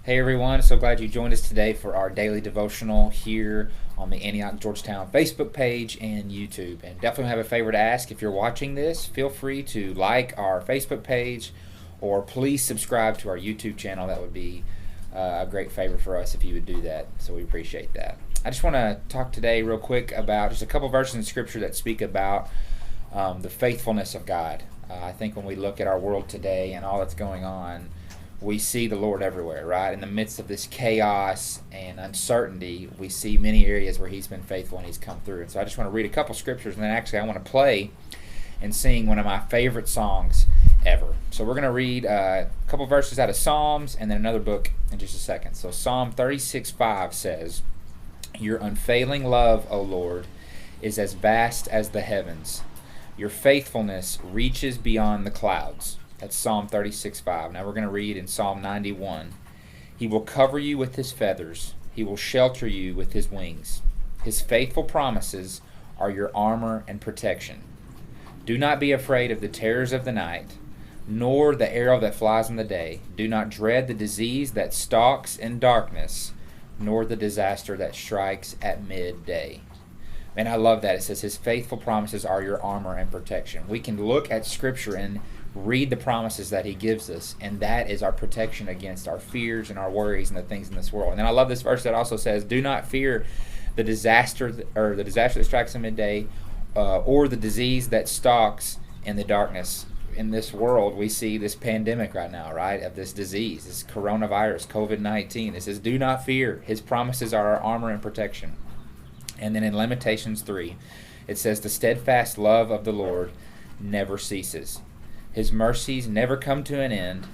Hey everyone, so glad you joined us today for our daily devotional here on the Antioch, Georgetown Facebook page and YouTube. And definitely have a favor to ask. If you're watching this, feel free to like our Facebook page or please subscribe to our YouTube channel. That would be a great favor for us if you would do that. So we appreciate that. I just want to talk today real quick about just a couple verses in Scripture that speak about the faithfulness of God. I think when we look at our world today and all that's going on, we see the Lord everywhere, right? In the midst of this chaos and uncertainty, we see many areas where He's been faithful and He's come through. And so I just want to read a couple scriptures, and then actually I want to play and sing one of my favorite songs ever. So we're going to read a couple verses out of Psalms and then another book in just a second. So Psalm 36:5 says, "Your unfailing love, O Lord, is as vast as the heavens. Your faithfulness reaches beyond the clouds." That's Psalm 36:5. Now we're going to read in Psalm 91. "He will cover you with His feathers. He will shelter you with His wings. His faithful promises are your armor and protection. Do not be afraid of the terrors of the night, nor the arrow that flies in the day. Do not dread the disease that stalks in darkness, nor the disaster that strikes at midday." And I love that. It says His faithful promises are your armor and protection. We can look at Scripture and read the promises that He gives us, and that is our protection against our fears and our worries and the things in this world. And then I love this verse that also says, "Do not fear the disaster that strikes in midday, or the disease that stalks in the darkness." In this world, we see this pandemic right now, right, of this disease, this coronavirus, COVID-19. It says, "Do not fear. His promises are our armor and protection." And then in Lamentations 3, it says, "The steadfast love of the Lord never ceases. His mercies never come to an end.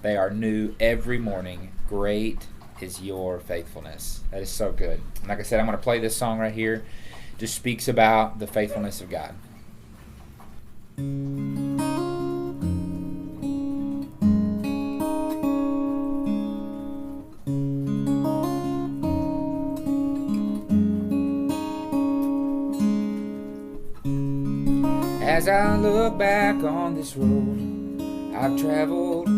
They are new every morning. Great is your faithfulness." That is so good. And like I said, I'm going to play this song right here. It just speaks about the faithfulness of God. As I look back on this road I've traveled,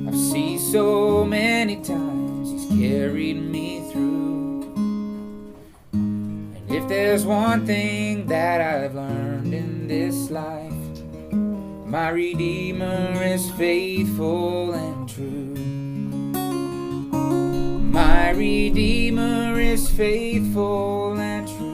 I've seen so many times He's carried me through. And if there's one thing that I've learned in this life, my Redeemer is faithful and true. My Redeemer is faithful and true.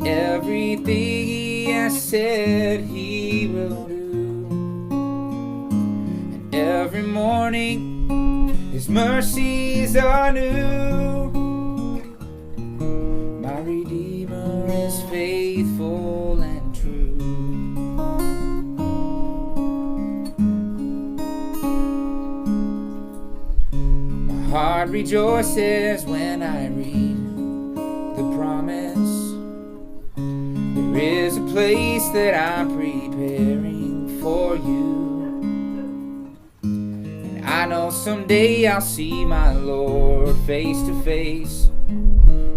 Everything He has said He will do. And every morning His mercies are new. My Redeemer is faithful and true. My heart rejoices when I read the promise. There is a place that I'm preparing for you. And I know someday I'll see my Lord face to face.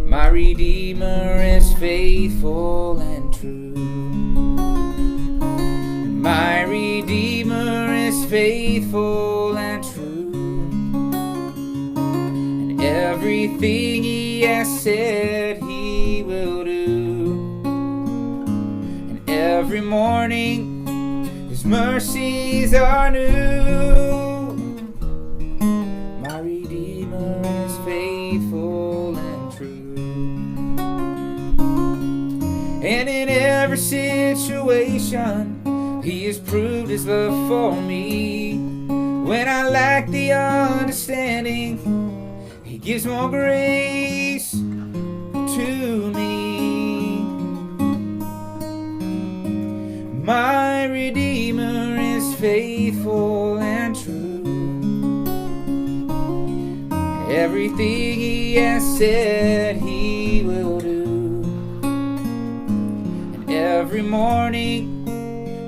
My Redeemer is faithful and true. And my Redeemer is faithful and true. And everything He has said He will do. Every morning His mercies are new. My Redeemer is faithful and true. And in every situation He has proved His love for me. When I lack the understanding, He gives more grace to me. My Redeemer is faithful and true. Everything He has said He will do. And every morning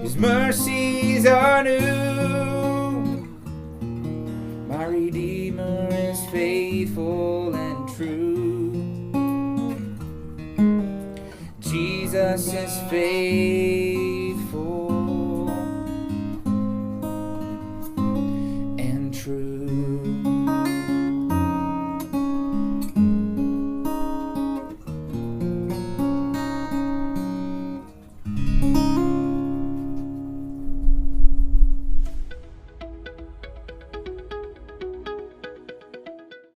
His mercies are new. My Redeemer is faithful and true. Jesus is faithful